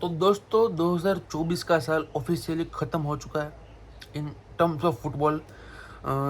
तो दोस्तों 2024 का साल ऑफिशियली ख़त्म हो चुका है इन टर्म्स ऑफ फुटबॉल।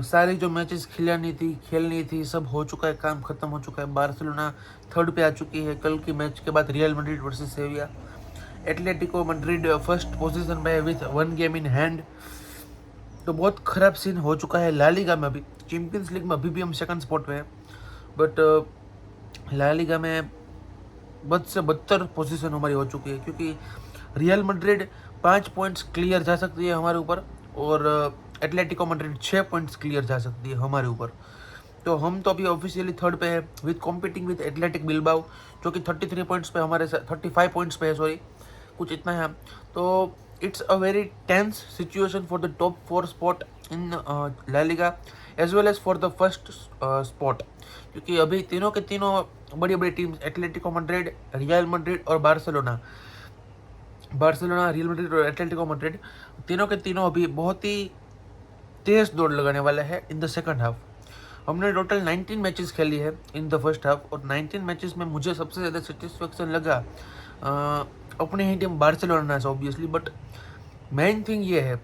सारी जो मैचेस खेलनी थी सब हो चुका है, काम ख़त्म हो चुका है। बार्सिलोना थर्ड पे आ चुकी है। कल की मैच के बाद real Madrid versus सेविया। Atletico Madrid first position पे है विथ 1 गेम इन हैंड। तो बहुत ख़राब सीन हो चुका है ला लीगा में। अभी चैंपियंस लीग में अभी भी हम सेकंड स्पॉट पे हैं, बट ला लीगा में बद से बदतर पोजीशन हमारी हो चुकी है, क्योंकि रियल मैड्रिड 5 पॉइंट्स क्लियर जा सकती है हमारे ऊपर, और एटलेटिको मैड्रिड 6 पॉइंट्स क्लियर जा सकती है हमारे ऊपर। तो हम तो अभी ऑफिशियली थर्ड पे है with competing with Atlético Bilbao, जो कि 33 पॉइंट्स पे हमारे 35 पॉइंट्स पे है, सॉरी कुछ इतना है। तो it's a very tense situation for the top 4 spot in La Liga as well as for the first spot, क्योंकि अभी तीनों के तीनों बड़ी बड़ी teams Atletico Madrid, Real Madrid और बार्सिलोना, रियल मैड्रिड और एटलेटिको मैड्रिड तीनों के तीनों अभी बहुत ही तेज दौड़ लगाने वाले हैं इन द सेकंड हाफ। हमने टोटल 19 मैचेस खेली है इन द फर्स्ट हाफ, और 19 मैचेस में मुझे सबसे ज़्यादा सेटिस्फेक्शन लगा अपनी ही टीम बार्सिलोना से ऑब्वियसली। बट मेन थिंग ये है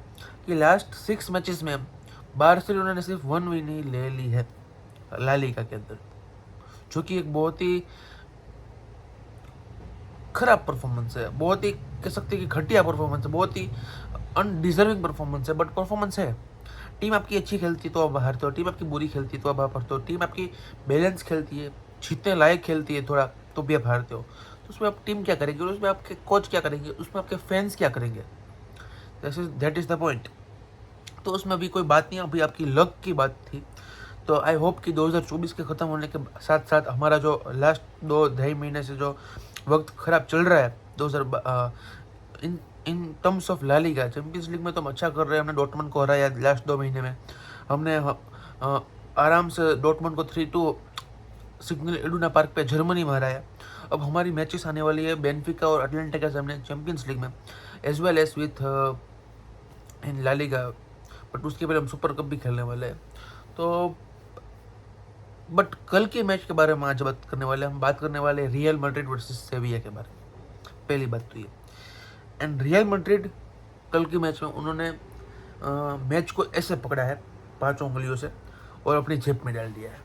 कि लास्ट 6 मैचेस में बार्सिलोना ने सिर्फ 1 विन ही ले ली है ला लीगा के अंदर, जो कि एक बहुत ही खराब परफॉर्मेंस है, बहुत ही कह सकते हैं कि घटिया परफॉर्मेंस है, बहुत ही अनडिजर्विंग परफॉर्मेंस है, बट परफॉर्मेंस है। टीम आपकी अच्छी खेलती तो आप हारते हो, टीम आपकी बुरी खेलती तो आप हारते हो, टीम आपकी बैलेंस खेलती है, जीतने लायक खेलती है थोड़ा, तो भी आप हारते हो। तो उसमें आप टीम क्या करेंगे, उसमें आपके कोच क्या करेंगे, उसमें आपके फैंस क्या करेंगे? That is the point. तो उसमें अभी कोई बात नहीं, अभी आपकी लक की बात थी। तो आई होप कि 2024 के ख़त्म होने के साथ साथ हमारा जो लास्ट 2-2.5 महीने से जो वक्त ख़राब चल रहा है 2000 in in terms of La Liga, Champions League में तो हम अच्छा कर रहे हैं। हमने डॉर्टमंड को हराया लास्ट 2 महीने में। हमने आराम से डॉर्टमंड को 3-2 सिग्नल इडुना पार्क पे जर्मनी में हराया। अब हमारी मैचेस आने वाली है बेनफिका और अटलांटा के सामने चैंपियंस लीग में, as well as with in La Liga. But उसके पहले हम सुपर कप भी खेलने वाले हैं। तो बट कल के मैच के बारे में आज बात करने वाले, हम बात करने वाले रियल मैड्रिड वर्सेस सेविया के बारे में। पहली बात तो ये, एंड रियल मैड्रिड कल के मैच में उन्होंने मैच को ऐसे पकड़ा है 5 उंगलियों से और अपनी जेब में डाल दिया है।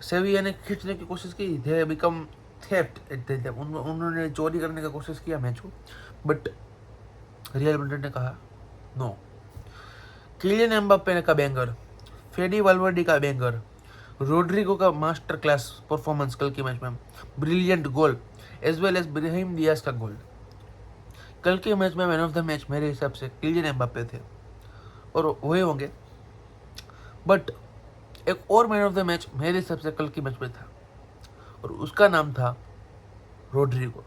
सेविया ने खींचने की कोशिश की, दे बिकम थेफ्ट, उन्होंने चोरी करने का कोशिश किया मैच को, बट रियल मैड्रिड ने कहा नो। किलियन एम्बाप्पे का बैंगर, फेडी वाल्वर्डी का बैंगर, रोड्रिगो का मास्टर क्लास परफॉर्मेंस कल के मैच में, brilliant goal, as well as Brahim Diaz का गोल। कल के मैच में मैन ऑफ द मैच मेरे हिसाब से किलियन एम्बाप्पे थे और हुए होंगे, बट एक और मैन ऑफ द मैच मेरे हिसाब से कल के मैच में था, और उसका नाम था रोड्रिगो।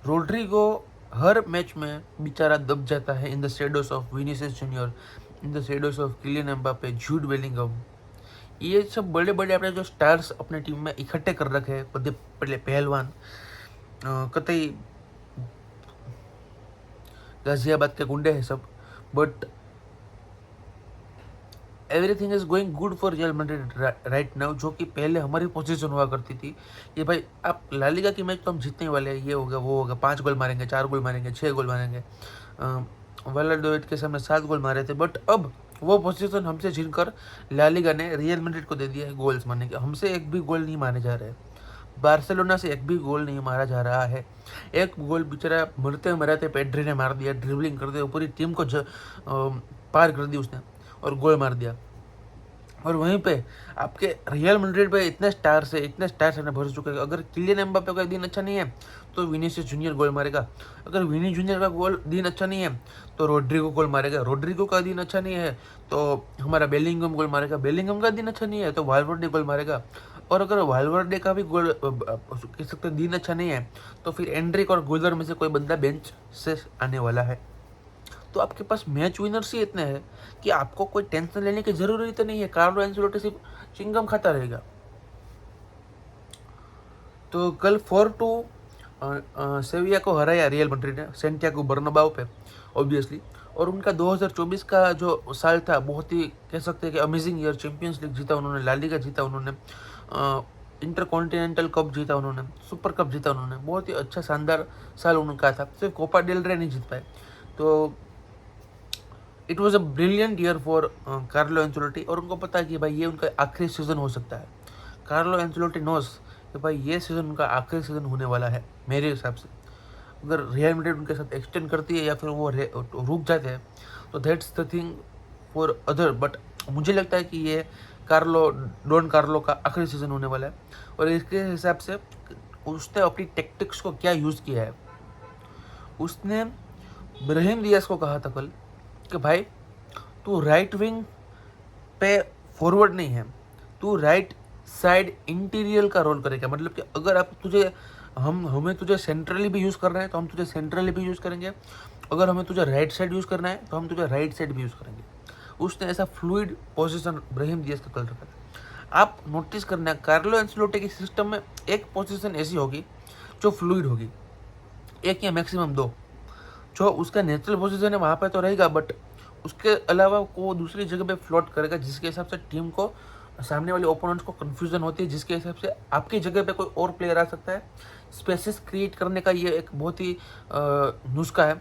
रोड्रिगो हर मैच में बेचारा दब जाता है in the shadows of Vinicius Junior, in the shadows of Kylian Mbappe, Jude Bellingham. ये सब बड़े बड़े अपने जो स्टार्स अपने टीम में इकट्ठे कर रखे हैं, बड़े पहलवान, कतई गाजियाबाद के गुंडे हैं सब, but everything is going good for real Madrid right now, जो कि पहले हमारी पोजीशन हुआ करती थी कि भाई आप ला लीगा की मैच तो हम जीतने वाले हैं, ये होगा वो होगा, 5 गोल मारेंगे, 4 गोल मारेंगे, 6 गोल मारेंगे। वैलाडोलिड के सामने 7 गोल मारे थे, बट अब वो पोजीशन हमसे छीनकर ला लीगा ने रियल मैड्रिड को दे दिया है गोल्स मारने के। हमसे एक भी गोल नहीं मारे जा रहे हैं, बार्सिलोना से एक भी गोल नहीं मारा जा रहा है। एक गोल बेचारा मरते मराते पेड्री ने मार दिया, ड्रिबलिंग कर दिया, पूरी टीम को पार कर दी उसने और गोल मार दिया। और वहीं पे आपके रियल मैड्रिड पे इतने स्टार्स ने भर चुके हैं। अगर किलियन एम्बाप्पे का दिन अच्छा नहीं है तो विनीसियस जूनियर गोल मारेगा, अगर विनी जूनियर का दिन अच्छा नहीं है तो रोड्रिगो गोल मारेगा, रोड्रिगो का दिन अच्छा नहीं है तो हमारा बेलिंगम गोल मारेगा, बेलिंगम का दिन अच्छा नहीं है तो वाल्वर्डे गोल मारेगा, और अगर वाल्वर्डे का भी गोल कह सकते दिन अच्छा नहीं है तो फिर एंड्रिक और गुलर में से कोई बंदा बेंच से आने वाला है। तो आपके पास मैच विनर्स ही इतने हैं कि आपको कोई टेंशन लेने की जरूरत नहीं है। कार्लो एंसेलोटी सिर्फ चिंगम खाता रहेगा। तो कल 4-2 सेविया को हराया रियल मैड्रिड ने सैंटियागो बर्नाबाओ पे ऑब्वियसली, और उनका 2024 का जो साल था बहुत ही कह सकते हैं कि अमेजिंग ईयर। चैंपियंस लीग जीता उन्होंने, ला लीगा जीता उन्होंने, इंटरकॉन्टिनेंटल कप जीता उन्होंने, सुपर कप जीता उन्होंने, बहुत ही अच्छा शानदार साल उनका था। सिर्फ कोपा डेल रे नहीं जीत पाए। तो it was a brilliant year for Carlo Ancelotti. और उनको पता है कि भाई ये उनका आखिरी सीजन हो सकता है। कार्लो एंचेलोटी नोस कि भाई ये सीजन उनका आखिरी सीजन होने वाला है। मेरे हिसाब से अगर रियल मैड्रिड उनके साथ एक्सटेंड करती है या फिर वो रुक जाते हैं तो that's the thing for other. But मुझे लगता है कि ये डॉन कार्लो का आखिरी सीजन होने वाला है। और इसके हिसाब से उसने अपनी टेक्टिक्स को क्या यूज़ किया है, उसने ब्राहिम दियास को कहा था कल कि भाई तू राइट विंग पे फॉरवर्ड नहीं है, तू राइट साइड इंटीरियर का रोल करेगा। मतलब कि अगर आप हमें तुझे सेंट्रली भी यूज़ करना है तो हम तुझे सेंट्रली भी यूज़ करेंगे, अगर हमें तुझे राइट साइड यूज़ करना है तो हम तुझे राइट साइड भी यूज़ करेंगे। उसने ऐसा फ्लूइड पोजीशन ब्राहिम दियास का कल रखा था। आप नोटिस करना, कार्लो एंचेलोटी के सिस्टम में एक पोजीशन ऐसी होगी जो फ्लूइड होगी, एक या मैक्सिमम दो। जो उसका नेचुरल पोजीशन है वहाँ पे तो रहेगा, बट उसके अलावा वो दूसरी जगह पे फ्लोट करेगा, जिसके हिसाब से टीम को, सामने वाले ओपोनेंट्स को कन्फ्यूजन होती है, जिसके हिसाब से आपकी जगह पे कोई और प्लेयर आ सकता है। स्पेसेस क्रिएट करने का ये एक बहुत ही नुस्खा है।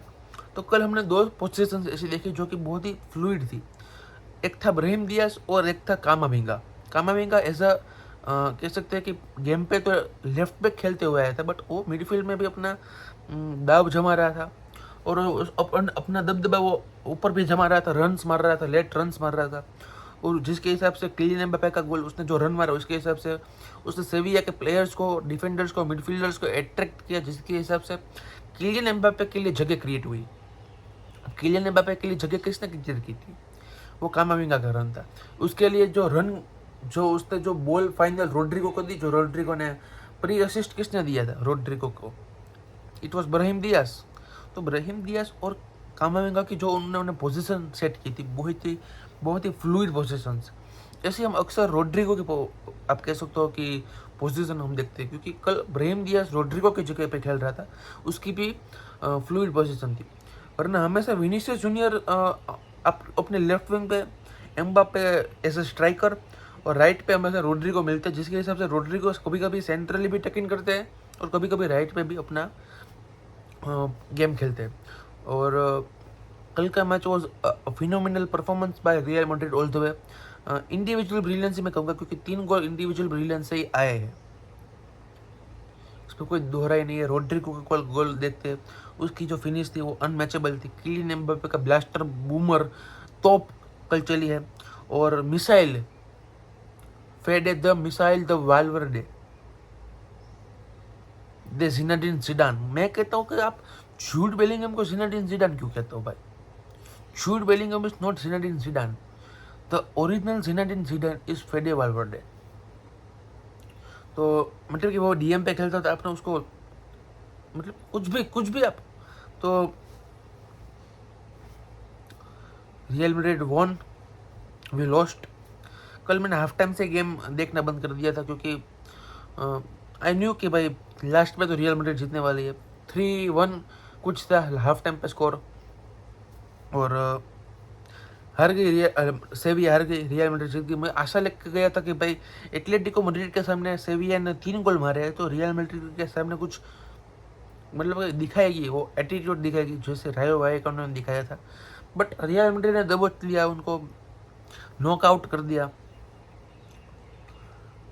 तो कल हमने दो पोजीशन ऐसी देखी जो कि बहुत ही फ्लूइड थी। एक था ब्राहिम दियास और एक था कामाविंगा। कामाविंगा एज अ कह सकते हैं कि गेम पे तो लेफ्ट बैक खेलते हुए आया था, बट वो मिडफील्ड में भी अपना दाव जमा रहा था और अपना दबदबा वो ऊपर भी जमा रहा था, रन्स मार रहा था, लेट रन्स मार रहा था। और जिसके हिसाब से किलियन एम्बापे का गोल, उसने जो रन मारा उसके हिसाब से उसने सेविया के प्लेयर्स को, डिफेंडर्स को, मिडफील्डर्स को अट्रैक्ट किया, जिसके हिसाब से किलियन एम्बापे के लिए जगह क्रिएट हुई। किलियन एम्बापे के लिए जगह किसने क्रिएट की थी? वो कामाविंगा का रन था। उसके लिए जो रन, जो उसने जो बॉल फाइनल रोड्रिगो को दी, जो रोड्रिगो ने प्री असिस्ट किसने दिया था रोड्रिगो को? It was Brahim Diaz. तो ब्राहिम दियास और कामाविंगा की जो उन्होंने पोजीशन सेट की थी बहुत ही फ्लूइड पोजीशंस। ऐसे हम अक्सर रोड्रिगो की आप कह सकते हो कि पोजीशन हम देखते हैं, क्योंकि कल ब्राहिम दियास रोड्रिगो की जगह पे खेल रहा था, उसकी भी फ्लूइड पोजीशन थी। वरना हमेशा विनीसियस जूनियर अपने लेफ्ट विंग पे, एम्बापे एज ए स्ट्राइकर और राइट पे हमेशा रोड्रिगो मिलते हैं, जिसके हिसाब से रोड्रिगो कभी कभी सेंट्रली भी टेक इन करते हैं और कभी कभी राइट पे भी अपना गेम खेलते हैं। और कल का match was phenomenal performance by real Madrid all the way. Individual brilliance मैं कहूँगा, क्योंकि 3 गोल इंडिविजुअल ब्रिलियंस से ही आए हैं, इसमें कोई दोहरा ही नहीं है। रोड्रिगो का गोल देखते हैं, उसकी जो फिनिश थी वो अनमैचेबल थी। किलियन एम्बापे का ब्लास्टर बूमर तोप कल चली है। और missile Fede the missile the Valverde the Zinedine Zidane. मैं कहता हूँ कि आप जूड बेलिंगम को ज़िनेडिन ज़िडान क्यों कहते हो भाई? Jude Bellingham is not Zinedine Zidane, the original Zinedine Zidane is Fede Valverde. तो मतलब कि वो डीएम पे खेलता था, आपने उसको मतलब कुछ भी आप तो Real Madrid won, we lost. कल मैंने हाफ टाइम से गेम देखना बंद कर दिया था, क्योंकि आई न्यू कि भाई लास्ट में तो रियल मैड्रिड जीतने वाली है। 3-1 कुछ था हाफ टाइम पे स्कोर, और हार गई सेविया, हार गई, रियल मैड्रिड जीत गई। मैं आशा लेके गया था कि भाई एटलेटिको मैड्रिड के सामने सेविया ने 3 गोल मारे हैं, तो रियल मैड्रिड के सामने कुछ मतलब दिखाएगी, वो एटीट्यूड दिखाएगी जैसे रायो वायकानो ने दिखाया था। बट रियल मैड्रिड ने दबोच लिया, उनको नॉकआउट कर दिया।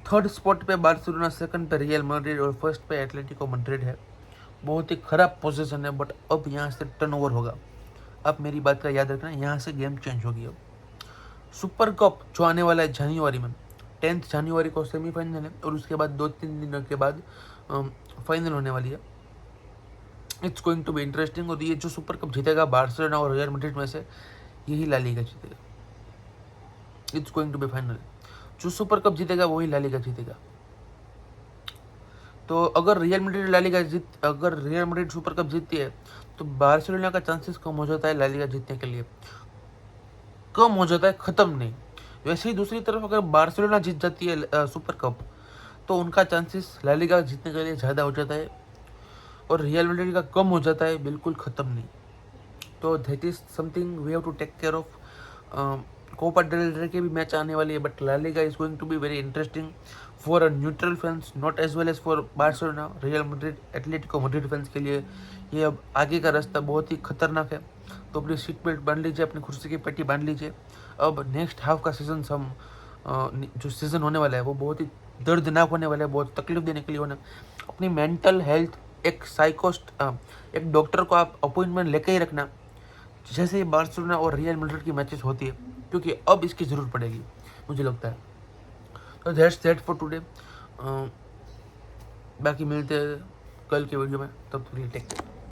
थर्ड स्पॉट पे बार्सिलोना, सेकंड पे रियल मैड्रिड और फर्स्ट पे एटलेटिको मैड्रिड है। बहुत ही खराब पोजीशन है, बट अब यहाँ से टर्नओवर होगा। अब मेरी बात का याद रखना, यहाँ से गेम चेंज होगी। अब सुपर कप जो आने वाला है जनवरी में, 10 जनवरी को सेमीफाइनल है, और उसके बाद 2-3 दिनों के बाद फाइनल होने वाली है। It's going to be interesting. और ये जो सुपर कप जीतेगा बार्सिलोना और रियल मैड्रिड में से, यही ला लीगा जीतेगा। It's going to be final. जो सुपर कप जीतेगा वही ला लीगा जीतेगा। तो अगर रियल मैड्रिड सुपर कप जीतती है तो बार्सिलोना का चांसेस कम हो जाता है ला लीगा जीतने के लिए, कम हो जाता है, खत्म नहीं। वैसे ही दूसरी तरफ अगर बार्सिलोना जीत जाती है सुपर कप, तो उनका चांसेस ला लीगा जीतने के लिए ज़्यादा हो जाता है, और रियल मैड्रिड का कम हो जाता है, बिल्कुल ख़त्म नहीं। तो that is something we have to take care of. Copa del Rey के भी मैच आने वाली है, but La Liga is going to be very interesting for neutral fans not as well as for Barcelona, Real Madrid, Atletico Madrid fans के लिए ये अब आगे का रास्ता बहुत ही खतरनाक है। तो अपनी सीट बेल्ट बांध लीजिए, अपनी कुर्सी की पट्टी बांध लीजिए। अब नेक्स्ट हाफ का सीजन जो सीज़न होने वाला है वो बहुत ही दर्दनाक होने वाला है, बहुत तकलीफ देने के लिए होने। अपनी मेंटल हेल्थ, एक डॉक्टर को आप अपॉइंटमेंट लेके ही रखना जैसे ही बार्सिलोना और रियल मैड्रिड की मैचेस होती है, क्योंकि अब इसकी ज़रूरत पड़ेगी मुझे लगता है। तो दैट्स फॉर टुडे। बाकी मिलते हैं कल के वीडियो में, तब तक टेक केयर।